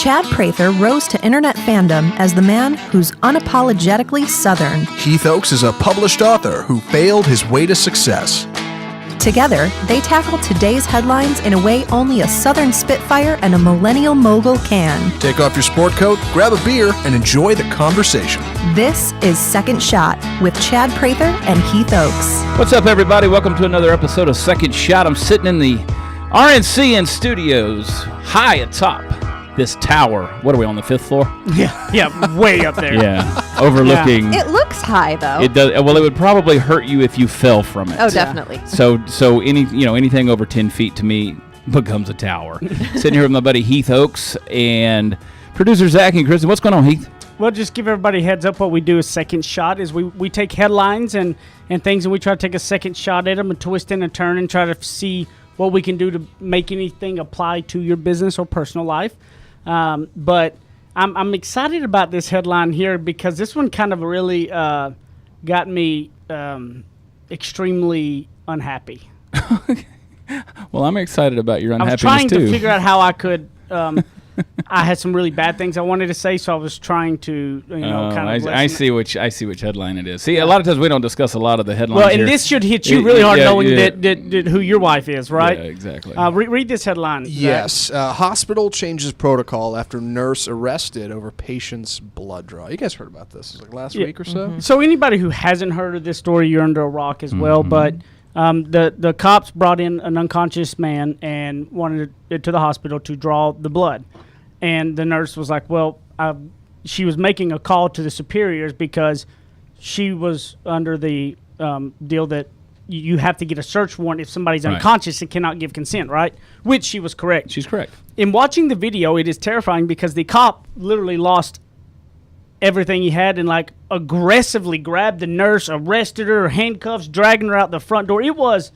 Chad Prather rose to internet fandom as the man who's unapologetically Southern. Heath Oaks is a published author who failed his way to success. Together, they tackle today's headlines in a way only a Southern Spitfire and a millennial mogul can. Take off your sport coat, grab a beer, and enjoy the conversation. This is Second Shot with Chad Prather and Heath Oaks. What's up, everybody? Welcome to another episode of Second Shot. I'm sitting in the RNCN studios, high atop this tower. What are we on, the 5th floor? Yeah, way up there. Yeah, overlooking. It looks high though. It does. Well, it would probably hurt you if you fell from it. Oh, definitely. So anything over 10 feet to me becomes a tower. Sitting here with my buddy Heath Oaks and producer Zach and Kristen. What's going on, Heath? Well, just give everybody a heads up. What we do is Second Shot is we take headlines and things, and we try to take a second shot at them and twist and a turn and try to see what we can do to make anything apply to your business or personal life. But I'm excited about this headline here because this one kind of really got me extremely unhappy. Well, I'm excited about your unhappiness too. I was trying to figure out how I could. I had some really bad things I wanted to say, so I was trying to, I see which headline it is. See, a lot of times we don't discuss a lot of the headlines. Well, and this should hit you really hard, knowing that who your wife is, right? Yeah, exactly. Read this headline. Yes, hospital changes protocol after nurse arrested over patient's blood draw. You guys heard about this? It was like last week or so. Mm-hmm. So anybody who hasn't heard of this story, you're under a rock as well. But the cops brought in an unconscious man and wanted it to the hospital to draw the blood. And the nurse was like, well, she was making a call to the superiors because she was under the deal that you have to get a search warrant if somebody's unconscious and cannot give consent, right? Which she was correct. She's correct. In watching the video, it is terrifying because the cop literally lost everything he had and like aggressively grabbed the nurse, arrested her, handcuffs, dragging her out the front door. It was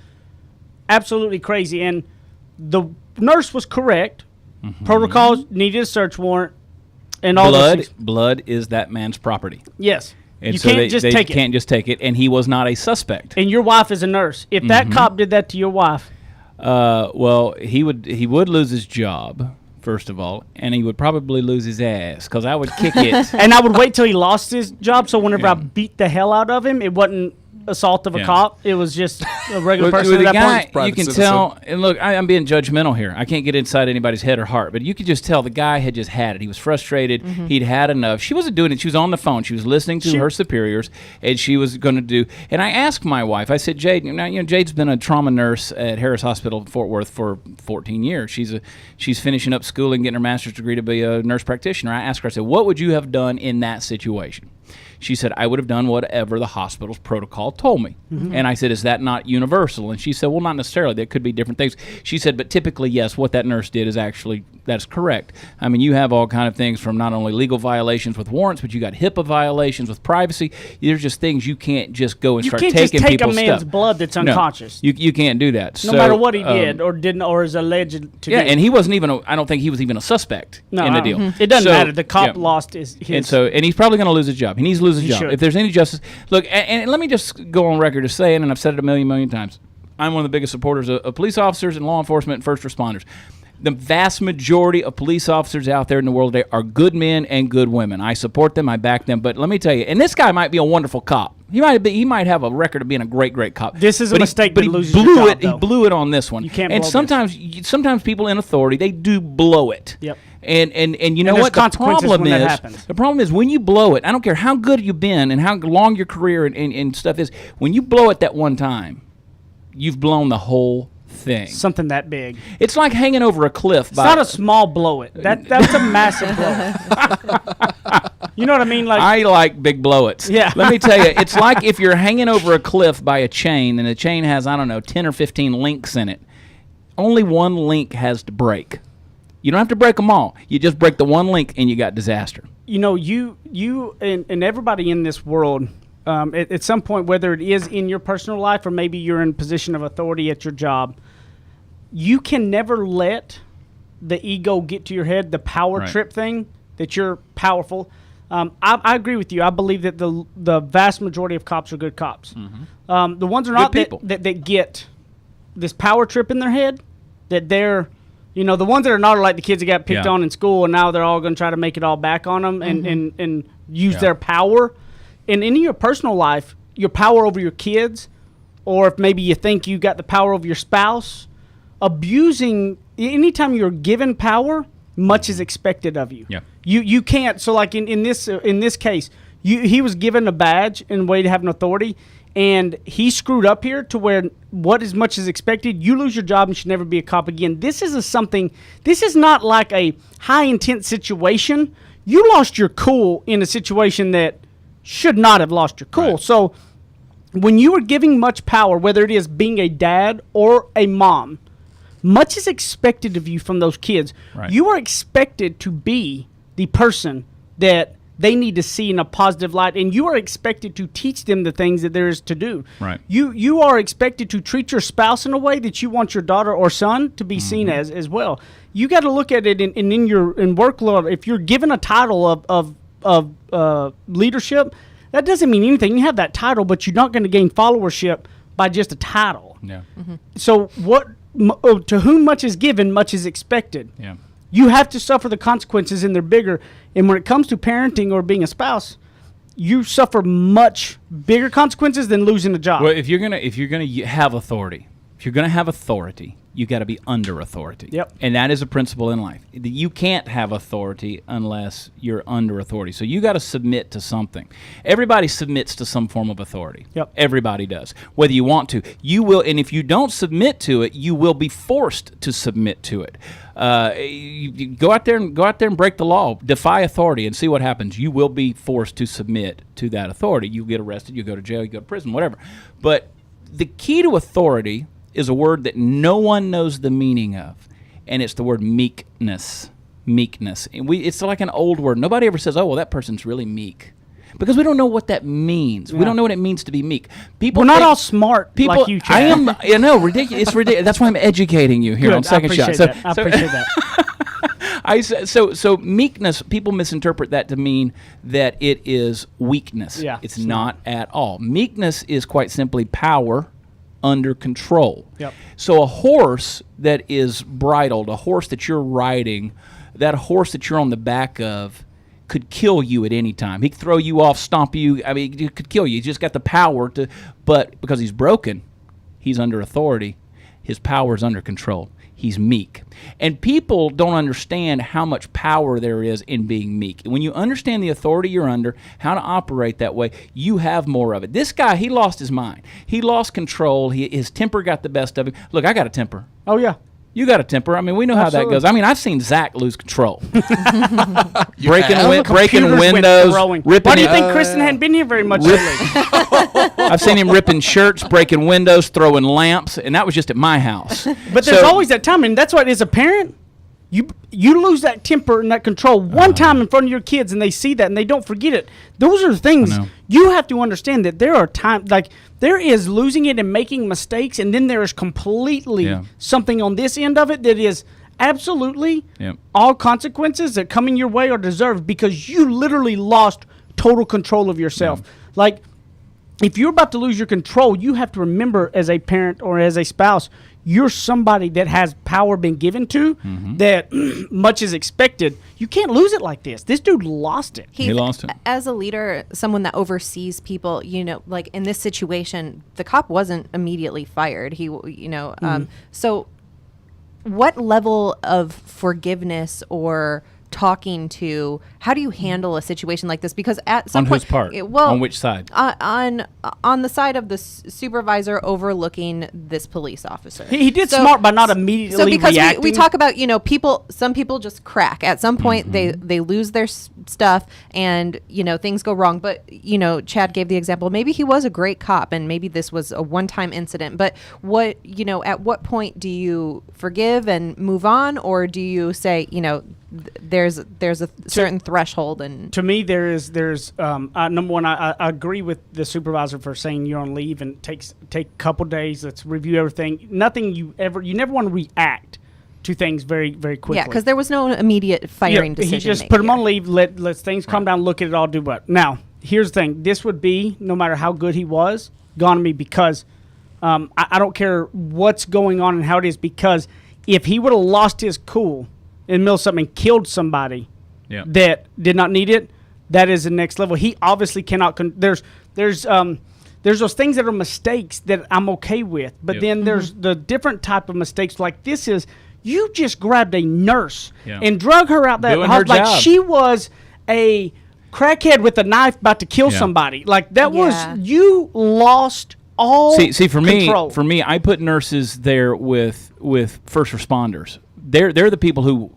absolutely crazy. And the nurse was correct. Protocols needed a search warrant, and all those things. Blood is that man's property. Yes, and you so can't just take it. Can't just take it, and he was not a suspect. And your wife is a nurse. If that cop did that to your wife, well, he would lose his job first of all, and he would probably lose his ass because I would kick it. And I would wait till he lost his job. So whenever I beat the hell out of him, it wasn't assault of a cop. It was just a regular person with at that guy, point. You can tell, and look, I'm being judgmental here. I can't get inside anybody's head or heart, but you could just tell the guy had just had it. He was frustrated. He'd had enough. She wasn't doing it. She was on the phone. She was listening to her superiors, and she was going to do. And I asked my wife, I said, Jade, Jade's been a trauma nurse at Harris Hospital in Fort Worth for 14 years. She's finishing up school and getting her master's degree to be a nurse practitioner. I asked her, I said, what would you have done in that situation? She said, I would have done whatever the hospital's protocol told me. And I said, is that not universal? And she said, well, not necessarily. There could be different things. She said, but typically, yes, what that nurse did is actually, that's correct. I mean, you have all kind of things from not only legal violations with warrants, but you got HIPAA violations with privacy. There's just things you can't just go and start taking people's stuff. You can't just take a man's blood that's unconscious. No, you can't do that. No matter what he did or didn't or is alleged to do. Yeah, and he wasn't even, I don't think he was even a suspect in the deal. It doesn't matter. The cop lost his. And he's probably going to lose his job. He needs to lose his job. Should. If there's any justice, look, and let me just go on record as saying, and I've said it a million times, I'm one of the biggest supporters of police officers and law enforcement and first responders. The vast majority of police officers out there in the world today are good men and good women. I support them. I back them. But let me tell you, and this guy might be a wonderful cop. He might have a record of being a great cop. This is a mistake, but he blew your it. job, He blew it on this one. You can't. And blow sometimes people in authority, they do blow it. Yep. And you know what? The problem is when you blow it, I don't care how good you've been and how long your career and stuff is, when you blow it that one time, you've blown the whole thing. Something that big. It's like hanging over a cliff. It's not a small blow it. That's a massive blow. You know what I mean? Like, I like big blow-its. Yeah. Let me tell you, it's like if you're hanging over a cliff by a chain and the chain has, 10 or 15 links in it. Only one link has to break. You don't have to break them all. You just break the one link and you got disaster. You know, you and everybody in this world, at some point, whether it is in your personal life or maybe you're in a position of authority at your job, you can never let the ego get to your head, the power trip thing, that you're powerful. I agree with you. I believe that the vast majority of cops are good cops. The ones are not that get this power trip in their head, that they're You know, the ones that are not are like the kids that got picked Yeah. on in school, and now they're all going to try to make it all back on them and use their power. And in your personal life, your power over your kids, or if maybe you think you got the power over your spouse, abusing, anytime you're given power, much is expected of you. Yeah. You can't. So like in this case, he was given a badge and a way to have an authority, and he screwed up here to where what as much is expected, you lose your job and should never be a cop again. This is this is not like a high intense situation. You lost your cool in a situation that should not have lost your cool. Right. So when you are giving much power, whether it is being a dad or a mom, much is expected of you from those kids. Right. You are expected to be the person that they need to see in a positive light, and you are expected to teach them the things that there is to do. Right. You are expected to treat your spouse in a way that you want your daughter or son to be seen as well. You got to look at it in your workload. If you're given a title of leadership, that doesn't mean anything. You have that title, but you're not going to gain followership by just a title. Yeah. So to whom much is given, much is expected. Yeah. You have to suffer the consequences, and they're bigger. And when it comes to parenting or being a spouse, you suffer much bigger consequences than losing a job. Well, if you're gonna have authority, you got to be under authority. Yep. And that is a principle in life. You can't have authority unless you're under authority. So you got to submit to something. Everybody submits to some form of authority. Yep. Everybody does. Whether you want to, you will. And if you don't submit to it, you will be forced to submit to it. You go out there and break the law, defy authority, and see what happens. You will be forced to submit to that authority. You get arrested, you go to jail, you go to prison, whatever. But the key to authority is a word that no one knows the meaning of, and it's the word meekness. Meekness. And it's like an old word. Nobody ever says, "Oh, well, that person's really meek," because we don't know what that means. Yeah. We don't know what it means to be meek. People We're not think- all smart People, like you, Chad. I am. You know, ridiculous. It's ridiculous. That's why I'm educating you here Good. on Second I Shot. appreciate that. I appreciate that. So meekness, people misinterpret that to mean that it is weakness. Yeah, It's not at all. Meekness is quite simply power under control. Yep. So a horse that is bridled, a horse that you're riding, that horse that you're on the back of could kill you at any time. He could throw you off, stomp you. I mean, he could kill you. He's just got the power to, but because he's broken, he's under authority. His power is under control. He's meek. And people don't understand how much power there is in being meek. And when you understand the authority you're under, how to operate that way, you have more of it. This guy, he lost his mind. He lost control. His temper got the best of him. Look, I got a temper. Oh, yeah. You got a temper. I mean, we know how that Absolutely. goes. I mean, I've seen Zach lose control. You breaking have? breaking Computers went windows, throwing. ripping Why do you it- think Kristen hadn't been here very much lately? I've seen him ripping shirts, breaking windows, throwing lamps, and that was just at my house. But there's So- always that time, and that's why as a parent, you lose that temper and that control one time in front of your kids, and they see that and they don't forget it. Those are the things I know. you have to understand, that there are times like there is losing it and making mistakes, and then there is completely Yeah. something on this end of it that is absolutely Yep. all consequences that coming your way are deserved because you literally lost total control of yourself. Like, if you're about to lose your control, you have to remember as a parent or as a spouse, you're somebody that has power been given to, that much is expected. You can't lose it like this. This dude lost it. He lost it. As a leader, someone that oversees people, like in this situation, the cop wasn't immediately fired. So what level of forgiveness or talking to, how do you handle a situation like this? Because at some On point, whose part? well, On which side? On the side of the supervisor overlooking this police officer. He did smart by not immediately So because reacting. we talk about, some people just crack. At some point they lose their stuff and, things go wrong. But, Chad gave the example. Maybe he was a great cop and maybe this was a one-time incident. But at what point do you forgive and move on? Or do you say, there's a certain threshold? And to me, there's number one, I agree with the supervisor for saying you're on leave and take a couple days. Let's review everything. You never want to react to things very, very quickly. yeah, because there was no immediate firing decision. He just made put him here. on leave, let things calm down, look at it all, do what. Now, here's the thing. This would be, no matter how good he was, gone to me because I don't care what's going on and how it is, because If he would have lost his cool in the middle of something and killed somebody that did not need it, that is the next level. He obviously cannot. There's those things that are mistakes that I'm okay with, but then there's the different type of mistakes. Like this is, you just grabbed a nurse and drug her out that hospital like she was a crackhead with a knife about to kill somebody. Like that was, you lost all control. For me, I put nurses there with first responders. They're the people who,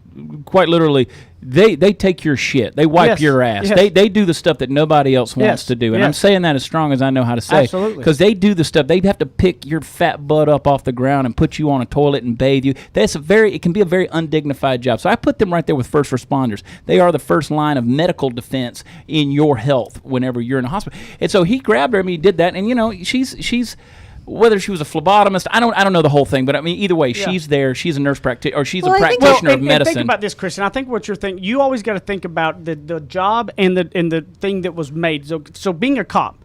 quite literally, they take your shit. They wipe your ass. They do the stuff that nobody else wants to do. And I'm saying that as strong as I know how to say. Absolutely. Because they do the stuff. They have to pick your fat butt up off the ground and put you on a toilet and bathe you. It can be a very undignified job. So I put them right there with first responders. They are the first line of medical defense in your health whenever you're in a hospital. And so he grabbed her. I mean, he did that. And, she's whether she was a phlebotomist, I don't know the whole thing, but I mean, either way, she's there. She's a nurse practitioner, or she's a practitioner of medicine. And think about this, Christian. I think what you're thinking, you always got to think about the job and the thing that was made. So being a cop,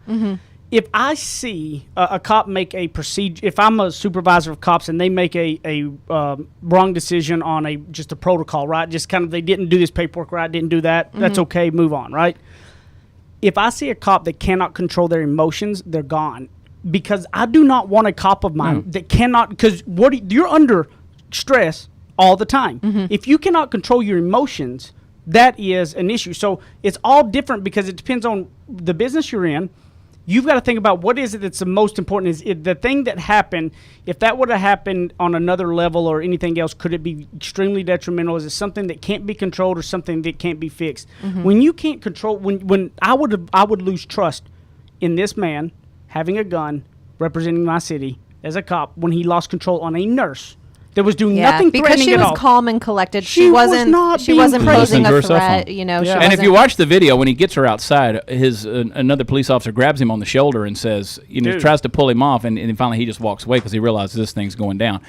if I see a cop make a procedure, if I'm a supervisor of cops and they make a wrong decision on just a protocol, right? Just kind of, they didn't do this paperwork right, didn't do that. That's okay, move on, right? If I see a cop that cannot control their emotions, they're gone. Because I do not want a cop of mine that cannot, because you're under stress all the time. If you cannot control your emotions, that is an issue. So it's all different because it depends on the business you're in. You've got to think about what is it that's the most important. The thing that happened, if that would have happened on another level or anything else, could it be extremely detrimental? Is it something that can't be controlled or something that can't be fixed? When you can't control, when I would lose trust in this man having a gun, representing my city as a cop, when he lost control on a nurse that was doing nothing threatening at all. Because she was calm and collected. She wasn't posing a threat. And if you watch the video, when he gets her outside, another police officer grabs him on the shoulder and says, tries to pull him off, and finally he just walks away because he realizes this thing's going down.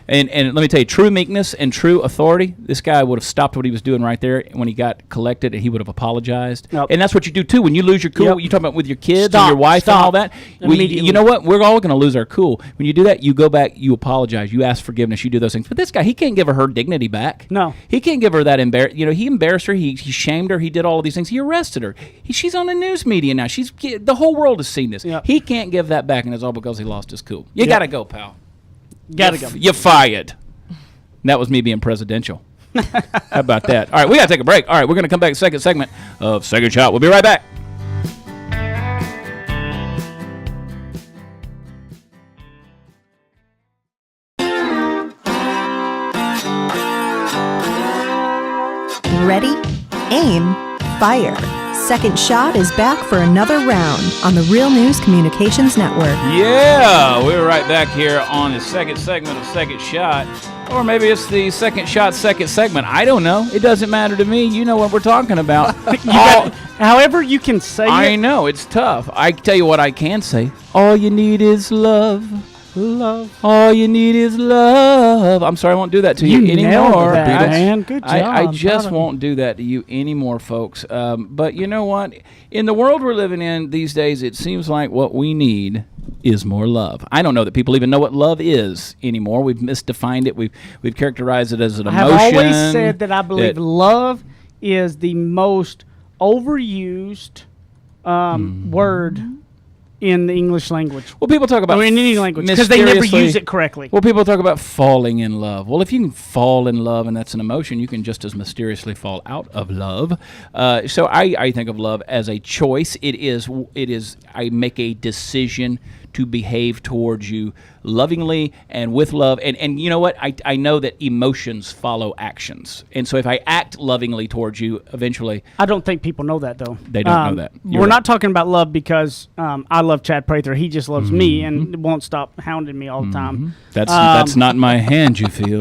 And let me tell you, true meekness and true authority, this guy would have stopped what he was doing right there when he got collected, and he would have apologized. And that's what you do too when you lose your cool. You talk about with your kids and your wife and all that. You know what? We're all going to lose our cool. When you do that, you go back, you apologize, you ask forgiveness, you do those things. But this guy, he can't give her dignity back. No. He can't give her that he embarrassed her. He shamed her. He did all of these things. He arrested her. She's on the news media now. The whole world has seen this. He can't give that back, and it's all because he lost his cool. You got to go, pal. Got to go. You're fired. That was me being presidential. How about that? All right, we got to take a break. All right, we're going to come back to the second segment of Second Shot. We'll be right back. Ready, aim, fire. Second Shot is back for another round on the Real News Communications Network. Yeah, we're right back here on the second segment of Second Shot. Or maybe it's the Second Shot second segment. I don't know. It doesn't matter to me. You know what we're talking about. However you can say it. I know, it's tough. I tell you what I can say. All you need is love. Love. All you need is love. I'm sorry, I won't do that to you anymore. That, man. Good job. I just won't do that to you anymore, folks. But you know what? In the world we're living in these days, it seems like what we need is more love. I don't know that people even know what love is anymore. We've misdefined it. We've characterized it as an emotion. I've always said that I believe love is the most overused word in the English language. Well, people talk about in any language because they never use it correctly. Well, people talk about falling in love. Well, if you can fall in love and that's an emotion, you can just as mysteriously fall out of love. So I think of love as a choice. It is. I make a decision to behave towards you lovingly and with love. And you know what? I know that emotions follow actions. And so if I act lovingly towards you, eventually... I don't think people know that, though. They don't know that. We're not talking about love because I love Chad Prather. He just loves me and won't stop hounding me all the time. That's not my hand, you feel.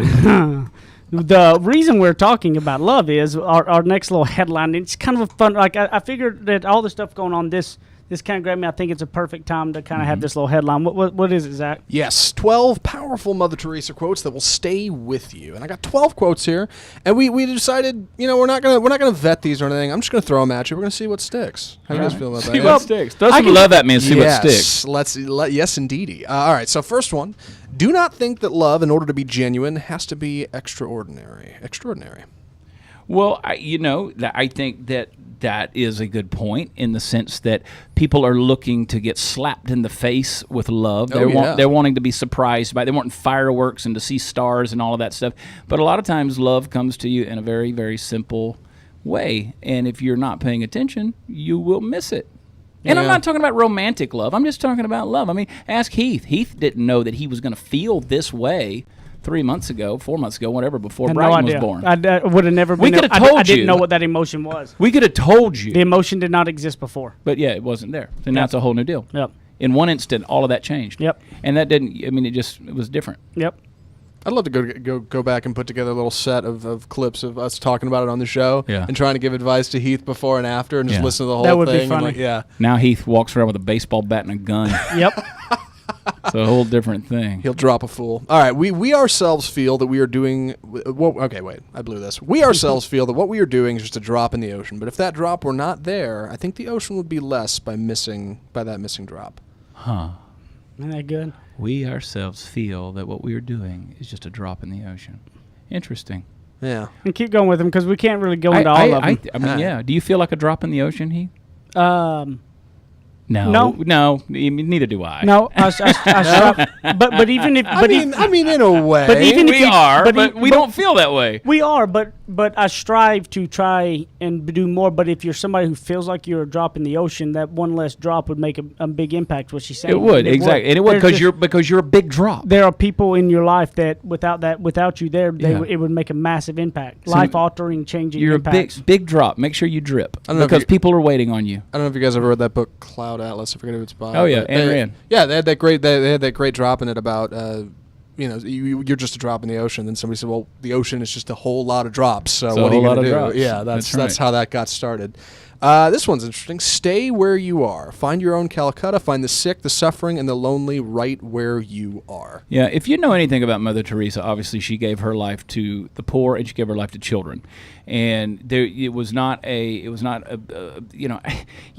The reason we're talking about love is our next little headline. It's kind of a fun... Like I figured that all the stuff going on this this kind of grabbed me. I think it's a perfect time to kind of have this little headline. What is it, Zach? Yes, 12 powerful Mother Teresa quotes that will stay with you. And I got 12 quotes here, and we decided, we're not gonna vet these or anything. I'm just gonna throw them at you. We're gonna see what sticks. How you guys feel about that? See what sticks. Throw some love at me and see what sticks. Yes, indeedy. All right. So first one: do not think that love, in order to be genuine, has to be extraordinary. Extraordinary. Well, I think that is a good point in the sense that people are looking to get slapped in the face with love. They're wanting to be surprised by it. They want fireworks and to see stars and all of that stuff. But a lot of times love comes to you in a very, very simple way. And if you're not paying attention, you will miss it. And I'm not talking about romantic love. I'm just talking about love. I mean, ask Heath. Heath didn't know that he was going to feel this way 3 months ago, 4 months ago, whatever, before Brighton was born. I would have never been. We could have told you. I didn't know what that emotion was. We could have told you. The emotion did not exist before. But yeah, it wasn't there. And now it's a whole new deal. Yep. In one instant, all of that changed. Yep. And that didn't, it was different. Yep. I'd love to go back and put together a little set of clips of us talking about it on the show and trying to give advice to Heath before and after and just listen to the whole thing. That would be funny. Now Heath walks around with a baseball bat and a gun. Yep. It's a whole different thing. He'll drop a fool. All right, we ourselves feel that we are doing... okay, wait, I blew this. We ourselves feel that what we are doing is just a drop in the ocean. But if that drop were not there, I think the ocean would be less by that missing drop. Huh. Isn't that good? We ourselves feel that what we are doing is just a drop in the ocean. Interesting. Yeah. And keep going with them because we can't really go into all of them. I mean, yeah. Do you feel like a drop in the ocean, Heath? No. Neither do I. No, but even if, I mean, in a way, but even if we are, but we don't feel that way. We are, but I strive to try and do more. But if you're somebody who feels like you're a drop in the ocean, that one less drop would make a big impact. What she's saying, it would exactly, and it would because you're a big drop. There are people in your life that without you there, it would make a massive impact, life altering, changing. You're impacts. a big drop. Make sure you drip because people are waiting on you. I don't know if you guys ever read that book, Cloud Atlas. I forget who it's by. Oh yeah, Ayn Rand. Yeah, they had that great drop in it about you're just a drop in the ocean. Then somebody said, well, the ocean is just a whole lot of drops. So what are you going to do? Drops. Yeah, that's how that got started. This one's interesting. Stay where you are. Find your own Calcutta. Find the sick, the suffering, and the lonely right where you are. Yeah, if you know anything about Mother Teresa, obviously she gave her life to the poor and she gave her life to children. And you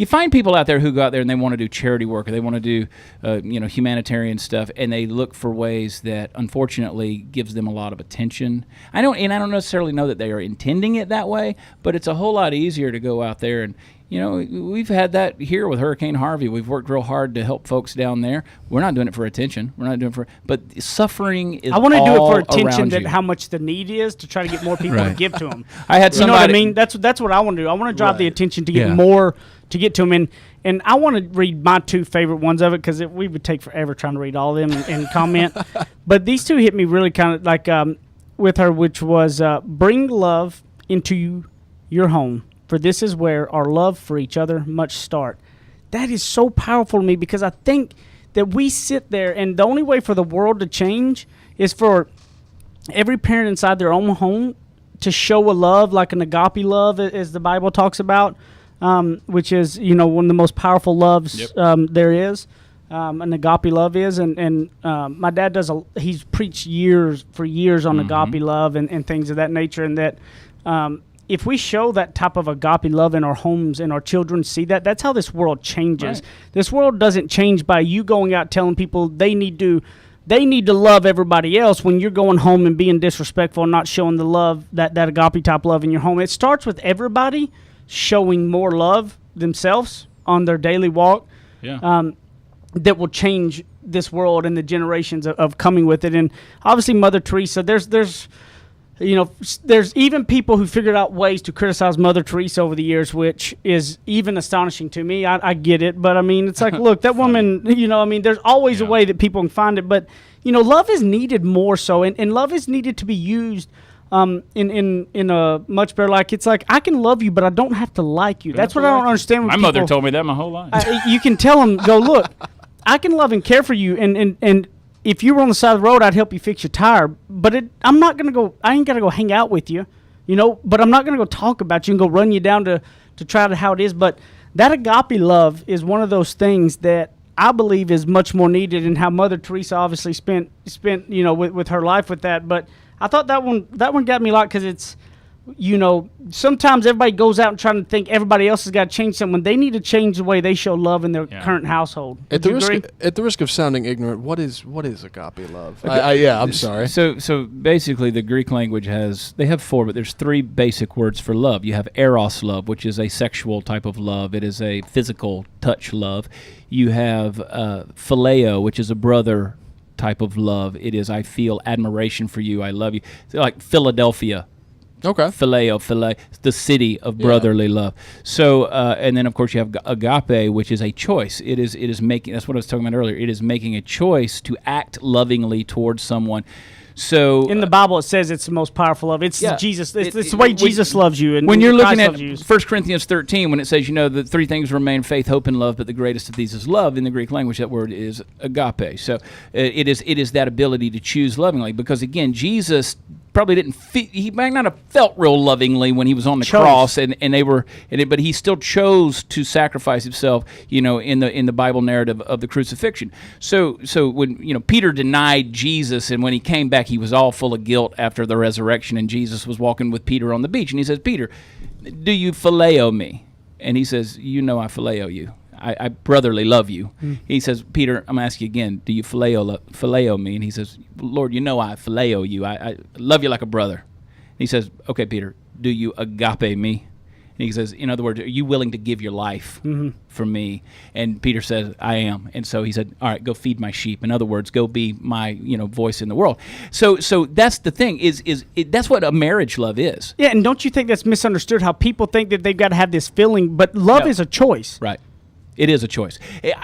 find people out there who go out there and they want to do charity work or they want to do, humanitarian stuff, and they look for ways that unfortunately gives them a lot of attention. I don't necessarily know that they are intending it that way, but it's a whole lot easier to go out there and, we've had that here with Hurricane Harvey. We've worked real hard to help folks down there. We're not doing it for attention. We're not doing it but suffering is. I want to do it for attention. That how much the need is to try to get more people to give to them. I had somebody. You know what I mean? That's what I want to do. I want to drive the attention to get more to get to them. And I want to read my two favorite ones of it because we would take forever trying to read all of them and comment. But these two hit me really kind of like with her, which was bring love into your home. For this is where our love for each other must start. That is so powerful to me because I think that we sit there and the only way for the world to change is for every parent inside their own home to show a love like an agape love, as the Bible talks about, which is, one of the most powerful loves there is. An agape love is, and my dad he's preached for years on agape love and things of that nature, and that if we show that type of agape love in our homes and our children see that, that's how this world changes. Right. This world doesn't change by you going out telling people they need to love everybody else when you're going home and being disrespectful and not showing the love, that agape type love in your home. It starts with everybody showing more love themselves on their daily walk. Yeah. That will change this world and the generations of coming with it. And obviously Mother Teresa, there's even people who figured out ways to criticize Mother Teresa over the years, which is even astonishing to me. I get it, but I mean, it's like, look, that woman, there's always a way that people can find it, but, love is needed more so, and love is needed to be used in a much better, like, it's like, I can love you, but I don't have to like you. That's what I don't understand. My mother told me that my whole life. You can tell them, go, look, I can love and care for you, and if you were on the side of the road, I'd help you fix your tire. But I ain't going to go hang out with you, but I'm not going to go talk about you and go run you down to try to how it is. But That agape love is one of those things that I believe is much more needed, and how Mother Teresa obviously spent with her life with that. But I thought that one got me a lot, because it's, sometimes everybody goes out and trying to think everybody else has got to change something. They need to change the way they show love in their current household. At the risk of sounding ignorant, what is agape love? I'm sorry. So basically, the Greek language they have 4, but there's 3 basic words for love. You have eros love, which is a sexual type of love. It is a physical touch love. You have phileo, which is a brother type of love. It is, I feel admiration for you, I love you. So like Philadelphia. Okay. Phileo, the city of brotherly love. So, and then of course you have agape, which is a choice. It is making. That's what I was talking about earlier. It is making a choice to act lovingly towards someone. So in the Bible, it says it's the most powerful love. It's Jesus. It's the way Jesus loves you. And when you're looking at 1 Corinthians 13, when it says, the 3 things remain: faith, hope, and love, but the greatest of these is love. In the Greek language, that word is agape. So it is that ability to choose lovingly, because again, Jesus probably didn't. He might not have felt real lovingly when he was on the cross, but he still chose to sacrifice himself. In the Bible narrative of the crucifixion. So when Peter denied Jesus, and when he came back, he was all full of guilt after the resurrection, and Jesus was walking with Peter on the beach, and he says, "Peter, do you phileo me?" And he says, I phileo you. I brotherly love you. He says, "Peter, I'm going to ask you again, do you phileo me?" And he says, "Lord, I phileo you. I love you like a brother." And he says, "Okay, Peter, do you agape me?" And he says, in other words, are you willing to give your life for me? And Peter says, "I am." And so he said, "All right, go feed my sheep." In other words, go be my voice in the world. So that's the thing, that's what a marriage love is. Yeah, and don't you think that's misunderstood, how people think that they've got to have this feeling, but love is a choice. Right. It is a choice.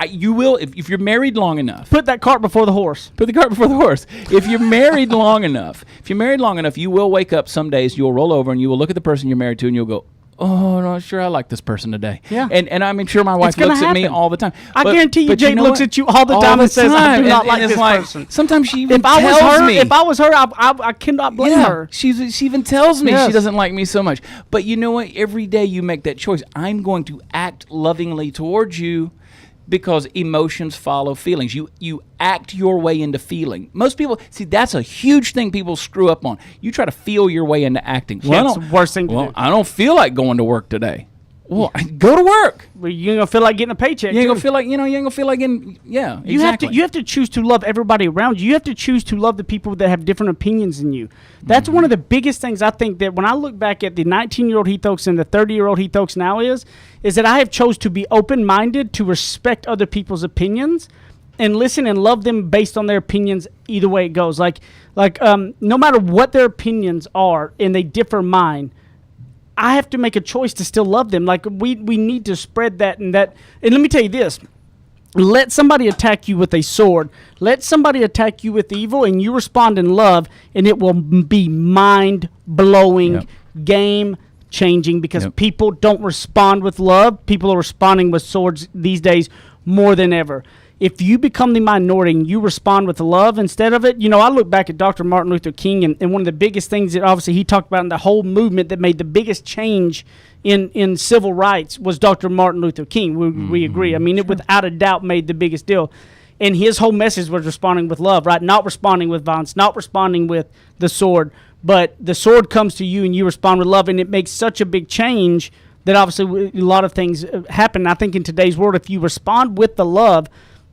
You will, if you're married long enough. Put that cart before the horse. Put the cart before the horse. If you're married long enough, you will wake up some days, you'll roll over and you will look at the person you're married to and you'll go, "Oh, no, sure, I like this person today." Yeah. And I'm sure my wife looks at me all the time. I guarantee you, Jake looks at you all the time and says, "I do not like this person." Sometimes she even tells me. If I was her, I cannot blame her. She even tells me she doesn't like me so much. But you know what? Every day you make that choice. I'm going to act lovingly towards you, because emotions follow feelings. You act your way into feeling. Most people, that's a huge thing people screw up on. You try to feel your way into acting. That's the worst thing to do. I don't feel like going to work today. Well, go to work. Well, you ain't gonna feel like getting a paycheck. You ain't gonna feel like, you ain't gonna feel like getting, exactly. You have to choose to love everybody around you. You have to choose to love the people that have different opinions than you. That's one of the biggest things I think, that when I look back at the 19-year-old Heath Oaks and the 30-year-old Heath Oaks now is that I have chose to be open-minded, to respect other people's opinions, and listen and love them based on their opinions either way it goes. Like no matter what their opinions are and they differ mine, I have to make a choice to still love them. Like we need to spread that. And let me tell you this. Let somebody attack you with a sword. Let somebody attack you with evil, and you respond in love, and it will be mind-blowing, game-changing, because people don't respond with love. People are responding with swords these days more than ever. If you become the minority and you respond with love instead of it, I look back at Dr. Martin Luther King, and one of the biggest things that obviously he talked about in the whole movement that made the biggest change in civil rights was Dr. Martin Luther King. We agree. I mean, it without a doubt made the biggest deal. And his whole message was responding with love, right? Not responding with violence, not responding with the sword. But the sword comes to you and you respond with love, and it makes such a big change that obviously a lot of things happen. I think in today's world, if you respond with the love,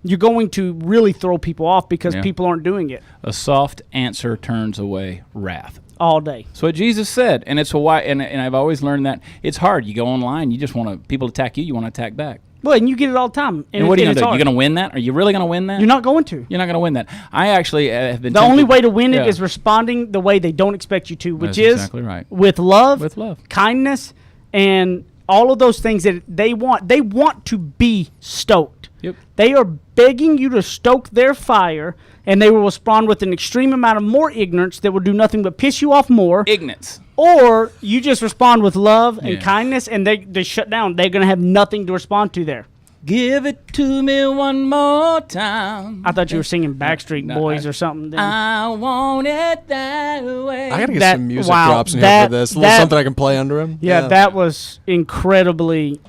you're going to really throw people off because people aren't doing it. A soft answer turns away wrath. All day. That's what Jesus said, and it's why. And I've always learned that it's hard. You go online, you just want people to attack you. You want to attack back. Well, and you get it all the time. And what are you going to do? You're going to win that? Are you really going to win that? You're not going to. You're not going to win that. I actually have been. The only way to win it is responding the way they don't expect you to, which is exactly right. With love, kindness, and all of those things that they want. They want to be stoked. Yep. They are begging you to stoke their fire, and they will respond with an extreme amount of more ignorance that will do nothing but piss you off more. Ignorance. Or you just respond with love and kindness, and they shut down. They're going to have nothing to respond to there. Give it to me one more time. I thought you were singing Backstreet Boys or something. Then. I want it that way. I gotta get some music drops in here that- for this. A little something I can play under him. Yeah, that was incredibly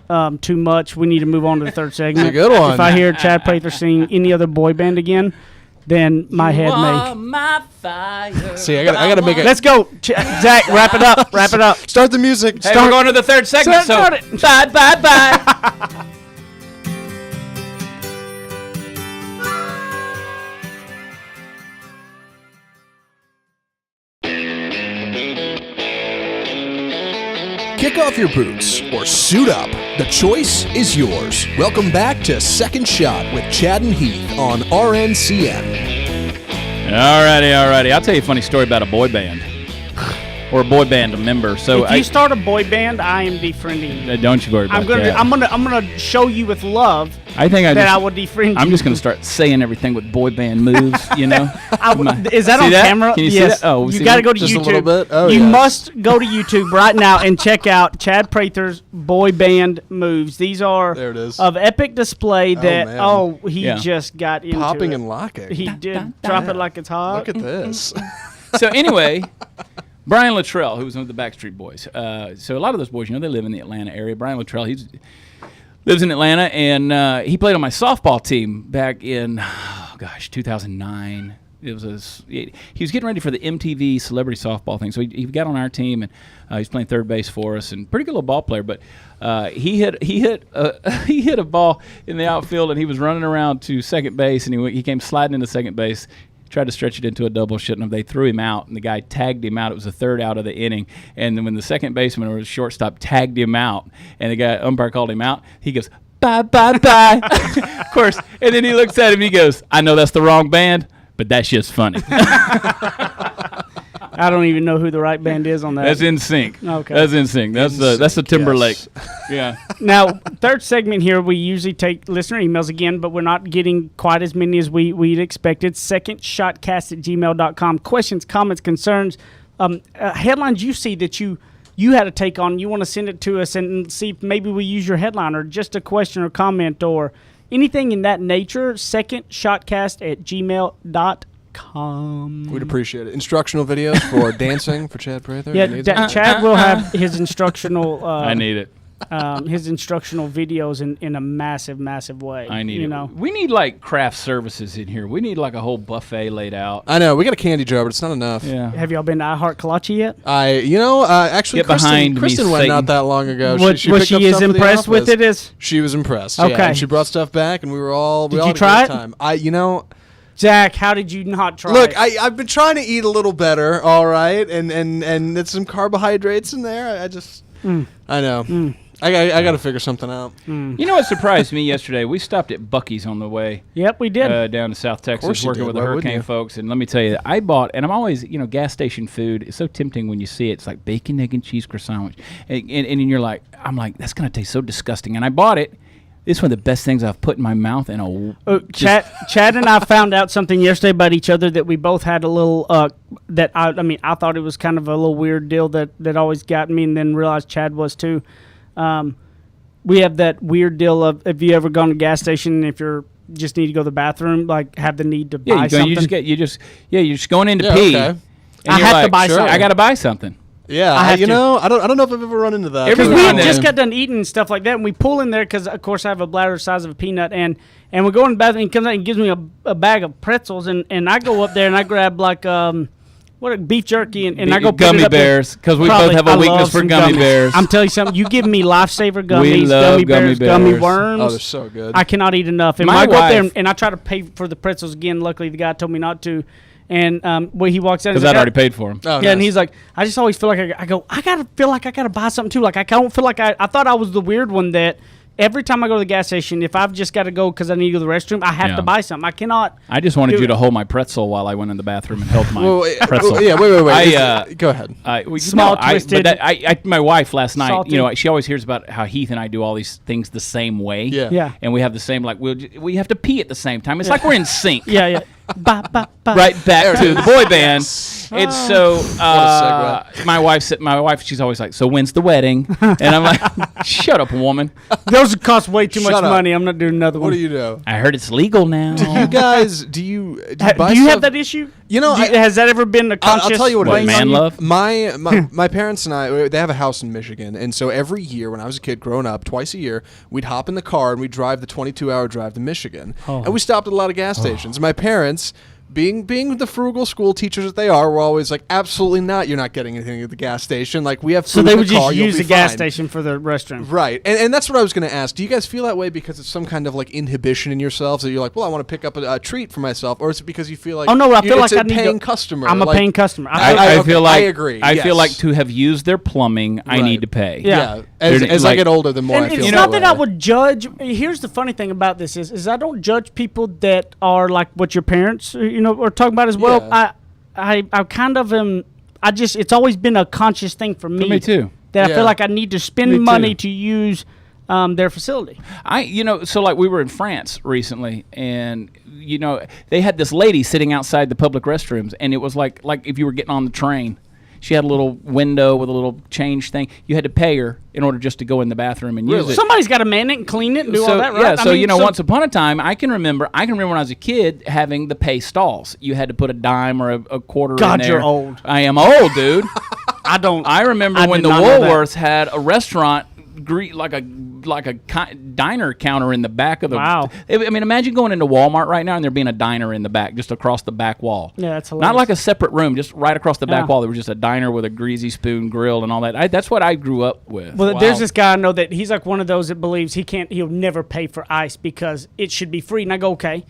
too much. We need to move on to the third segment. It's a good one. If I hear Chad Prather sing any other boy band again, then my head may. My fire. See, I gotta make it. Let's go, Zach. Wrap it up. Wrap it up. Start the music. Hey, we're going to the third segment. Start it. Bye. Kick off your boots or suit up. The choice is yours. Welcome back to Second Shot with Chad and Heath on RNCN. Alrighty. I'll tell you a funny story about a boy band. Or a boy band member. So If you start a boy band, I am defriending you. Don't you worry about that. I'm gonna show you with love I think I will defriend you. I'm just going to start saying everything with boy band moves, you know? Is that See on that? camera? Can you see Yes. that? Oh, you see got to that? go to Just a YouTube. little bit? Oh, you yes. must go to YouTube right now and check out Chad Prather's boy band moves. These are There it is. of epic display that man. he Yeah. just got into Popping it. and locking. He did drop it like it's hot. Look at this. So anyway, Brian Luttrell, who was with the Backstreet Boys. So a lot of those boys, they live in the Atlanta area. Brian Luttrell, lives in Atlanta, and he played on my softball team back in, 2009. He was getting ready for the MTV Celebrity Softball thing, so he got on our team, and he's playing third base for us, and pretty good little ball player. But he hit a ball in the outfield, and he was running around to second base, and he came sliding into second base. Tried to stretch it into a double, shouldn't have. They threw him out, and the guy tagged him out. It was the third out of the inning. And then when the second baseman or the shortstop tagged him out, and the umpire called him out, he goes, bye, bye, bye. Of course. And then he looks at him, and he goes, I know that's the wrong band, but that's just funny. I don't even know who the right band is on that. That's NSYNC. Okay. That's NSYNC. That's the Timberlake. Yes. Yeah. Now, third segment here, we usually take listener emails again, but we're not getting quite as many as we'd expected. Secondshotcast@gmail.com. Questions, comments, concerns, headlines you see that you had to take on. You want to send it to us and see if maybe we use your headline or just a question or comment or anything in that nature. Secondshotcast@gmail.com. We'd appreciate it. Instructional videos for dancing for Chad Prather. Yeah, He needs it. Chad will have his instructional. I need it. His instructional videos in a massive way. I need you it. know. We need like craft services in here. We need like a whole buffet laid out. I know. We got a candy jar, but it's not enough. Yeah. Have y'all been to I Heart Kolache yet? Actually, Get behind me, Kristen went Satan. not that long ago. Was picked up she as stuff for the impressed with office. it as? She was impressed. Okay. Yeah, and she brought stuff back, and we all Did had you a try great it? time. Zach, how did you not try Look, it? I've been trying to eat a little better, all right, and there's some carbohydrates in there. I know. I got to figure something out. You know what surprised me yesterday? We stopped at Buc-ee's on the way Yep, we did. down to South course Texas you working did. with the Why wouldn't hurricane you? folks. And let me tell you, I bought, and I'm always, gas station food. It's so tempting when you see it. It's like bacon, egg, and cheese croissant. And you're like, I'm like, that's going to taste so disgusting. And I bought it. It's one of the best things I've put in my mouth in a. Chad and I found out something yesterday about each other that we both had a little. That I thought it was kind of a little weird deal that always got me, and then realized Chad was too. We have that weird deal of if you ever gone to a gas station and if you're just need to go to the bathroom, like have the need to buy something. You're just going in to Yeah, pee. okay. And I you're have to like, buy sure, something. I got to buy something. Yeah, I have to. I don't know if I've ever run into that. Every Because now we and just then. got done eating and stuff like that, and we pull in there because, of course, I have a bladder the size of a peanut, and we go in the bathroom, and he comes out and gives me a bag of pretzels, and I go up there and I grab like beef jerky, and I go put Gummy it up there. bears, because we Probably. both have a I weakness love for some gummy gummies. bears. I'm telling you something. You give me Lifesaver gummies, We love gummy gummy gummy bears. worms. Oh, they're so good. I cannot eat enough. And My when I go up there wife- and I try to pay for the pretzels again, luckily the guy told me not to. And when he walks out, Because he's like, I'd already paid for them. Oh, yeah, and nice. he's like, I just always feel like I gotta feel like I gotta buy something too. Like I don't feel like I thought I was the weird one that every time I go to the gas station, if I've just got to go because I need to go to the restroom, I have Yeah. to buy something. I cannot. I just wanted do you it. to hold my pretzel while I went in the bathroom and held my pretzel. Wait. Go ahead. Small, twisted, my wife last night, salty. she always hears about how Heath and I do all these things the same way. Yeah. Yeah. And we have the same, we have to pee at the same time. It's like we're in sync. Yeah. Right back to the boy band. It's so my wife, she's always like, so when's the wedding? And I'm like, shut up, woman. Those cost way too much Shut up. money. I'm not doing another one. What do you do? I heard it's legal now. You guys, do you buy Do you stuff? have that issue? You know, has that ever been a conscious I'll tell you what What, it is. man love? My parents and I, they have a house in Michigan, and so every year when I was a kid growing up, twice a year, we'd hop in the car and we'd drive the 22-hour drive to Michigan, and we stopped at a lot of gas stations. My parents, being the frugal school teachers that they are, were always like, absolutely not. You're not getting anything at the gas station. Like, we have food So they in the would car, just you'll use be the gas fine. station for the restroom. Right. And that's what I was going to ask. Do you guys feel that way because it's some kind of like inhibition in yourselves that you're like, well, I want to pick up a treat for myself, or is it because you feel like Oh, no, I feel it's like a I need paying to- customer? I'm a like, paying customer. I feel like I agree. I feel yes. like to have used their plumbing, I Right. need to pay. Yeah. As I get older, the more I And feel it's that not that I way. would judge. Here's the funny thing about this is I don't judge people that are like what your parents, are talking about as well. Yeah. I kind of am. It's always been a conscious thing for me. me too. That I Yeah. feel like I need to Me spend too. money to use their facility. So like we were in France recently, and they had this lady sitting outside the public restrooms, and it was like if you were getting on the train. She had a little window with a little change thing. You had to pay her in order just to go in the bathroom and use it. Somebody's got to man it and clean it and do So, all that, right? Yeah, so I mean, once upon a time, I can remember when I was a kid having the pay stalls. You had to put a dime or a quarter in God, there. you're old. I am old, dude. I don't. I remember I when did the not know that. Woolworths had a restaurant like a diner counter in the back of the. Wow. I mean, imagine going into Walmart right now and there being a diner in the back, just across the back wall. Yeah, that's Not hilarious. like a separate room, just right across the back Yeah. wall. There was just a diner with a greasy spoon grill and all that. That's what I grew up with. Well, Wow. there's this guy I know that he's like one of those that believes he'll never pay for ice because it should be free. And I go, okay,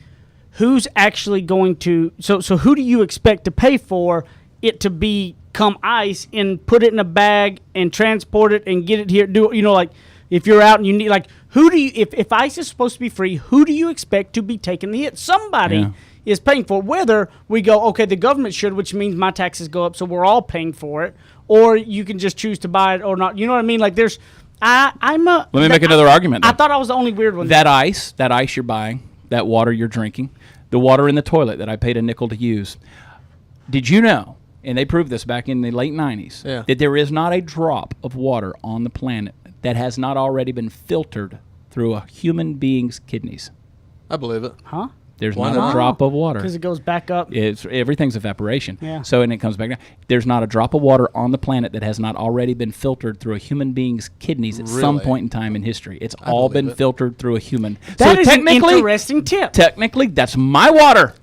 who's actually going to? So who do you expect to pay for it to become ice and put it in a bag and transport it and get it here? Like if you're out and you need who do you? If ice is supposed to be free, who do you expect to be taking the hit? Somebody. Yeah. Is paying for it. Whether we go, okay, the government should, which means my taxes go up, so we're all paying for it, or you can just choose to buy it or not. You know what I mean? Like there's, Let me make another argument, I then. thought I was the only weird one. That ice you're buying, that water you're drinking, the water in the toilet that I paid a nickel to use. Did you know, and they proved this back in the late 90s, Yeah. that there is not a drop of water on the planet that has not already been filtered through a human being's kidneys? I believe it. Huh? There's Why not not? a drop of water. Because it goes back up. Everything's evaporation. Yeah. So, and it comes back down. There's not a drop of water on the planet that has not already been filtered through a human being's kidneys at some Really? point in time in history. It's all been believe it. filtered through a human. That so is an technically, interesting tip. technically, that's my water.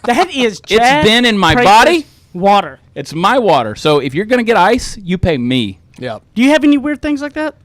That is It's been in my Prather's body. water. It's my water. So if you're going to get ice, you pay me. Yeah. Do you have any weird things like that?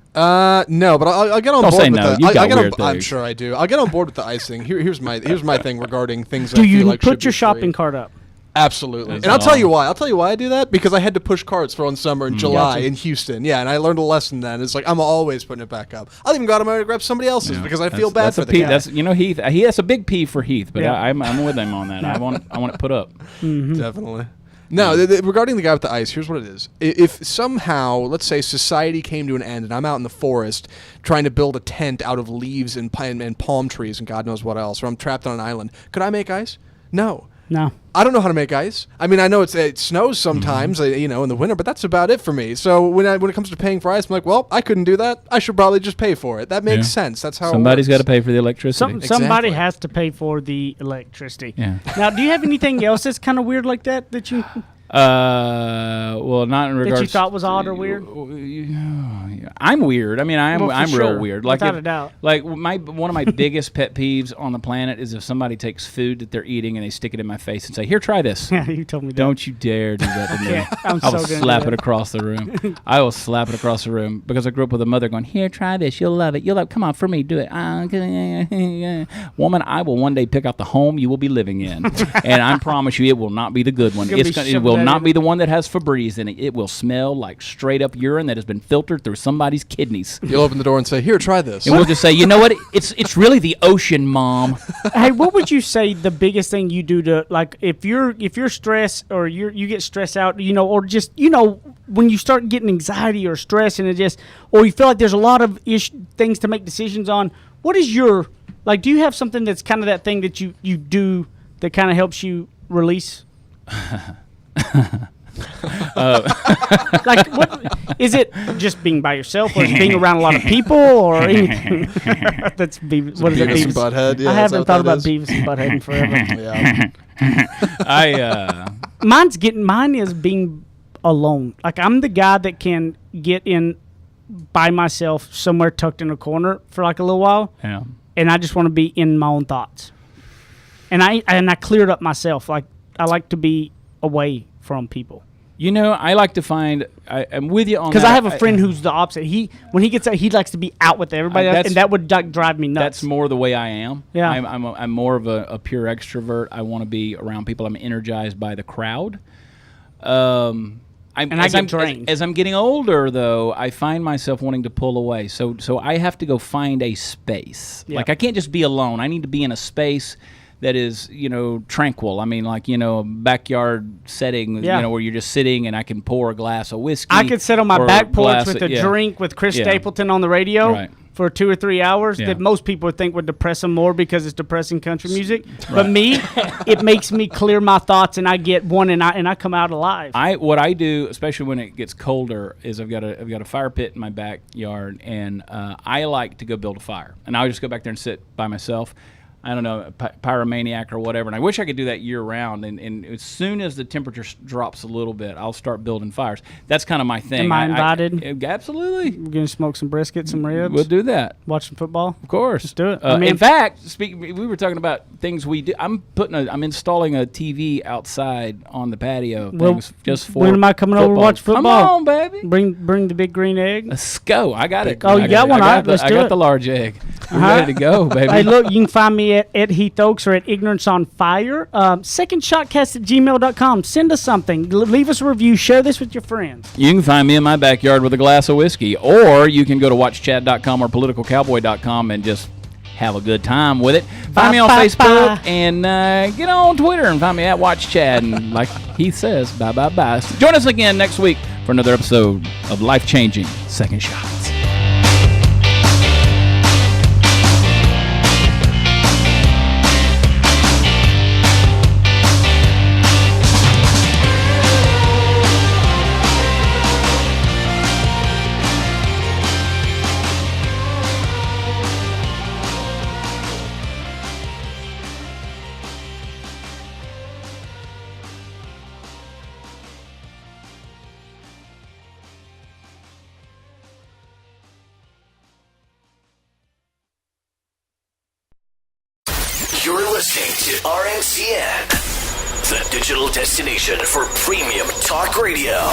No, but I'll get on Don't board say with no. the. You I'll got get weird I'm things. sure I do. I'll get on board with the ice thing. Here's my thing regarding things. Do I you feel like put should your be shopping free. cart up? Absolutely. That's And I'll tell all. you why. I'll tell you why I do that, because I had to push carts for one summer in July Gotcha. in Houston. Yeah, and I learned a lesson then. It's like I'm always putting it back up. I'll even go out of my way to grab somebody else's because I feel bad that's for a the P, guy. That's Heath. That's a big P for Heath, but Yeah. I'm with him on that. I want it put up. Definitely. No, regarding the guy with the ice, here's what it is. If somehow, let's say, society came to an end and I'm out in the forest trying to build a tent out of leaves and palm trees and God knows what else, or I'm trapped on an island, could I make ice? No. No. I don't know how to make ice. I mean, I know it snows sometimes, in the winter, but that's about it for me. So when it comes to paying for ice, I'm like, well, I couldn't do that. I should probably just pay for it. That makes Yeah. sense. That's how Somebody's it got works. to pay for the electricity. Somebody Exactly. has to pay for the electricity. Yeah. Now, do you have anything else that's kind of weird like that you Well, not in regards. that you thought was odd or weird? I'm weird. I mean, I'm Well, for real sure. weird. Without if- a doubt. Like one of my biggest pet peeves on the planet is if somebody takes food that they're eating and they stick it in my face and say, "Here, try this." Yeah, you told me that. Don't you dare do that to me. can't. I'm I will so gonna slap do it that. across the room. I will slap it across the room because I grew up with a mother going, "Here, try this. You'll love it. You'll love. Come on, for me, do it." Woman, I will one day pick out the home you will be living in, and I promise you, it will not be the good one. Gonna be It shoving will that not in. be the one that has Febreze in it. It will smell like straight up urine that has been filtered through somebody's kidneys. You'll open the door and say, "Here, try this." And we'll just say, you know what? It's really the ocean, Mom. Hey, what would you say the biggest thing you do to, like, if you're stressed or you get stressed out, or just when you start getting anxiety or stress and or you feel like there's a lot of things to make decisions on, what is your, like, do you have something that's kind of that thing that you do that kind of helps you release? Like, what is it? Just being by yourself, or is it being around a lot of people, or anything? That's Beavis. What is it? Beavis and Butthead. Yeah, I haven't thought about Beavis. Beavis and Butthead in forever. Yeah. Mine is being alone. Like, I'm the guy that can get in by myself somewhere tucked in a corner for like a little while, and I just want to be in my own thoughts. And I cleared up myself. Like, I like to be away from people. You know, I like to find. I'm with you on that. Because I have a friend who's the opposite. When he gets out, he likes to be out with everybody else, and that would drive me nuts. That's more the way I am. Yeah. I'm more of a pure extrovert. I want to be around people. I'm energized by the crowd. I get drained. As I'm getting older, though, I find myself wanting to pull away. So I have to go find a space. Yeah. Like, I can't just be alone. I need to be in a space that is, tranquil. I mean, like, a backyard setting, where you're just sitting and I can pour a glass of whiskey. I could sit on my back porch with a drink with Chris Stapleton on the radio for 2 or 3 hours that most people would think would depress them more because it's depressing country music. But me, it makes me clear my thoughts, and I get one, and I come out alive. What I do, especially when it gets colder, is I've got a fire pit in my backyard, and I like to go build a fire, and I'll just go back there and sit by myself. I don't know, pyromaniac or whatever. And I wish I could do that year round. And as soon as the temperature drops a little bit, I'll start building fires. That's kind of my thing. Am I invited? Absolutely. We're going to smoke some brisket, some ribs. We'll do that. Watch some football. Of course. Let's do it. In fact, we were talking about things we do. I'm installing a TV outside on the patio. Just for when am I coming over to watch football? Come on, baby. Bring the big green egg. Let's go. I got it. Oh, you got one? Let's do it. I got the large egg. We're ready to go, baby. Hey, look, you can find me at Heath Oaks or at Ignorance on Fire. Secondshotcast@gmail.com. Send us something. Leave us a review. Share this with your friends. You can find me in my backyard with a glass of whiskey, or you can go to watchchad.com or politicalcowboy.com and just have a good time with it. Find me on Facebook and get on Twitter and find me at WatchChad. And like Heath says, bye. Join us again next week for another episode of Life-Changing Second Shots. You're listening to RNCN, the digital destination for premium talk radio.